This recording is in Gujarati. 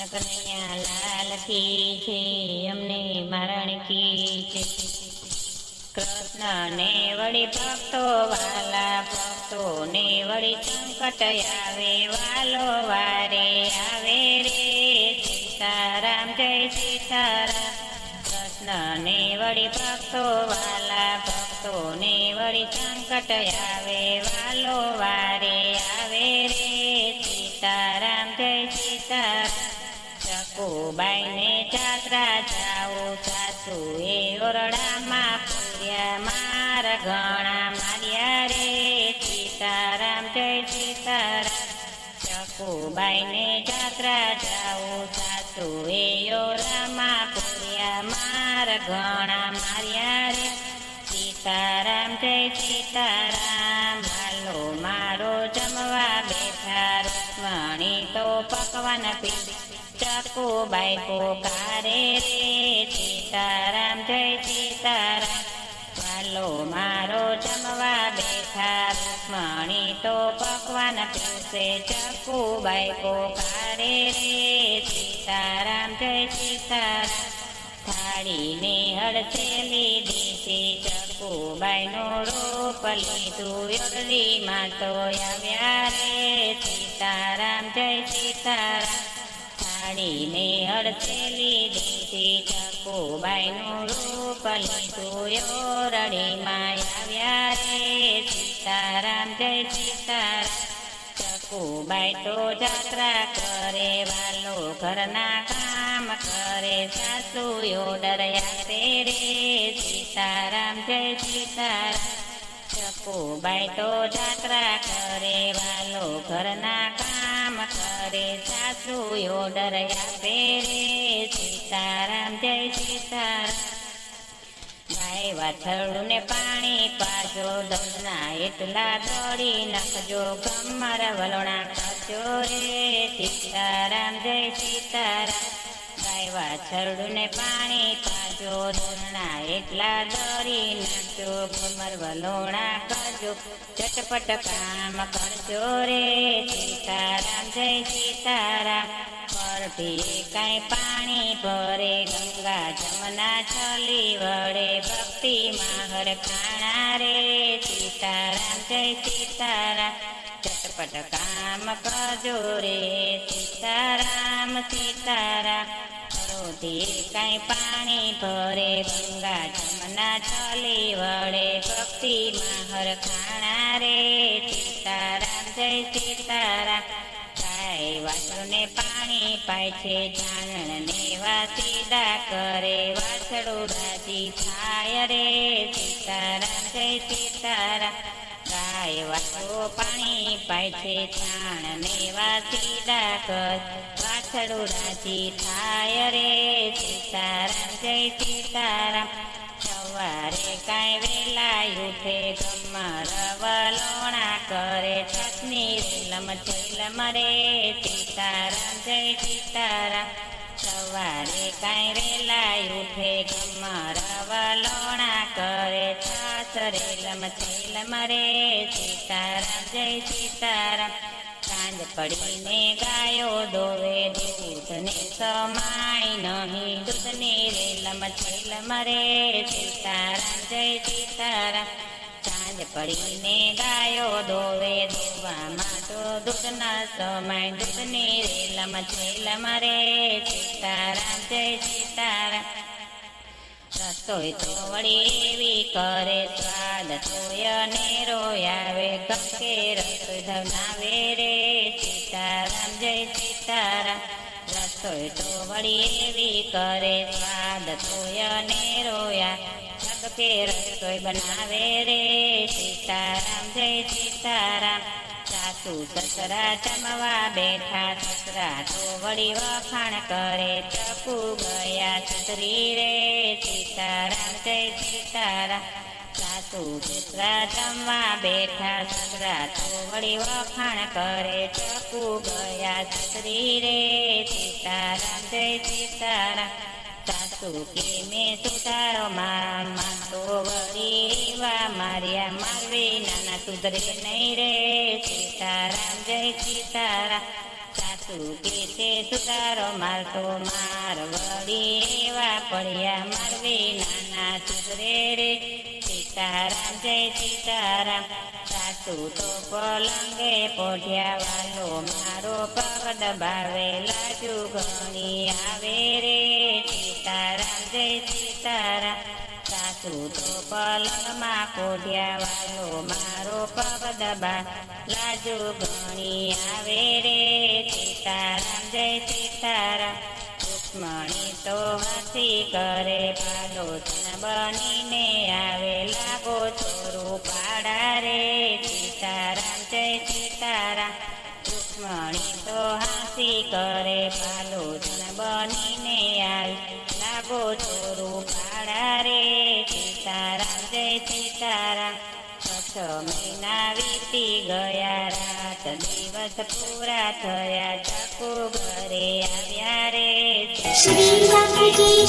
કનૈયા લાલ કી છે, અમને મારણ કી છે। કૃષ્ણ ને વળી ભક્તો વાલા, ભક્તો ને વળી સંકટ આવે, વાલો વારે આવે રે। સીતારામ જય સીતારામ। કૃષ્ણ ને વળી ભક્તો વાલા, ભક્તો ને વળી સંકટ આવે, વાલો વારે આવે રે। સીતારામ જય સીતારામ। ચકુબાઈ ને જાત્રા જાઉં, સાસુએ ઓરડામાં પૂર્યા, મારા ઘણા માર્યા રે। સીતારામ જય સીતારામ। ચકુબાઈ ને જાત્રા જાઉં, સાસુએ ઓરડામાં પૂર્યા, મારા ઘણા માર્યા રે। સીતારામ જય સીતારામ। વાલો મારો જમવા બેઠા, રૂક્ષ્મણી તો પકવાન પીધી, ચકુબાઈ પોકારે રે। સીતારામ જય સીતારામ। વાલો મારો જમવા બેઠા, રૂક્ષ્મણી તો પકવાન પીરસે, ચકુબાઈ પોકારે રે। સીતારામ જય સીતારામ। થાળીને હડસેલી દીધી, ચકુબાઈનું રૂપ લીધું, યોડલીમાં તો આવ્યા રે। સીતારામ જય સીતારામ। થાળીને હડસેલી દીધી, ચકુબાઈનું રૂપ લીધું, યોરડીમાં આવ્યા રે। સીતારામ જય સીતારામ। ચકુબાઈ તો જાત્રા કરે, વાલો ઘરના કામ કરે, સાસુ ઓર્ડર આપે રે। સીતારામ જય સીતારામ। ચકુબાઈ તો જાત્રા કરે, વાલો ઘરના કામ કરે, સાસુ ઓર્ડર આપે રે। સીતારામ જય સીતારામ। ગાય વાછરડું ને પાણી પાજો, દૂધના એટલા દોડી નાખજો, ગમર વલોણા કરજો રે। સીતારામ જય સીતારામ। ગાય વાછરડું ને પાણી પાજો, દૂધના એટલા દોડી નાખજો, ગમર વલોણા કરજો, ચટપટ કામ કરજો રે। સીતારામ જય સીતારામ। પરથી કાંઈ પાણી ભરે, ગંગા જમના છલી વડે, ભક્તિમાં હરખાણા રે। સીતારામ જય સીતારામ। ચટપટ કામ કરજો રે। સીતારામ સીતારામ। પરથી કાંઈ પાણી ભરે, ગંગા જમના છલી વડે, ભક્તિમાં હરખાણા રે। સીતારામ જય સીતારામ। ગાય વાછરુને પાણી પાય છે, જાનણને વાસીદા કરે, વાછડું રાજી થાય રે। સીતારામ જય સીતારામ। ગાય વાછરો પાણી પાય છે, જાનણને વાસીદા કરે, વાછડું રાજી થાય રે। સીતારામ જય સીતારામ। સવારે કાંઈ વેલા ઉઠે, ગમર વલોણા કરે, છસની રેલમ છેલમ રે। સીતારામ જય સીતારામ। સવારે કાંઈ વેલા ઉઠે, ગમર વલોણા કરે, છાસ રેલમ છેલમ રે। સીતારામ જય સીતારામ। સાંજ પડીને ગાયો દોવે, દૂધને સમાય નહીં, દૂધની રેલમ છેલમ રે। સીતારામ જય સીતારામ। સાંજ પડીને ગાયો દોવે, દોવામાં તો દૂધ ન સમાય, દૂધની રેલમ છેલમ રે। સીતારામ જય સીતારામ। રસોઈ તો વળી એવી કરે, સ્વાદ તોય નેરો આવે, ગમકે રસોઈ ધનાવે રે। સીતારામ જય સીતારામ। રસોઈ તો વળી એવી કરે, સ્વાદ તોય નેરો આવે, ગમકે રસોઈ બનાવે રે। સીતારામ જય સીતારામ। સાસુ સસરા જમવા બેઠા, સસરા તો વળી વખાણ કરે, ચકુ ગયા સસરી રે। સીતારામ જય સીતારામ। સાસુ સસરા જમવા બેઠા, સસરા તો વળી વખાણ કરે, ચકુ ગયા સસરી રે। સીતારામ જય સીતારામ। સાસુ કે મેં સુધારો મારા, તો વળી એવા માર્યા, મારવી નાના સુધરે નહીં રે। સીતારામ જય સીતારામ। સાસુ સાસુ કે છે સુધારો મારતો માર વળી એવા પડ્યા મારવે નાના સુધરે રે સીતારામ જય સીતારામ સાસુ તો પલંગે પોઢ્યા વાલો મારો પગ દબાવે લાજુ ઘણી આવે રે સીતારામ જય સીતારામ સાસુ તો પલંગમાં પોઢ્યા વાલો મારો પગ દબા લાજુ ઘણી આવે રે સીતારામ જય સીતારામ રૂક્ષ્મણી તો હસી કરે પાડોશણ બનીને આવે લાગો ચોરું પાડા રે સીતારામ જય સીતારામ રૂક્ષ્મણી તો હાસી કરે પાડોશણ બનીને આવે લાગો ચોરું પાડા રે સીતારામ જય સીતારામ 6 મહિના વીતી ગયા રાત દિવસ પૂરા થયા ચકુ ઘરે આવ્યા રે શ્રી રામ કી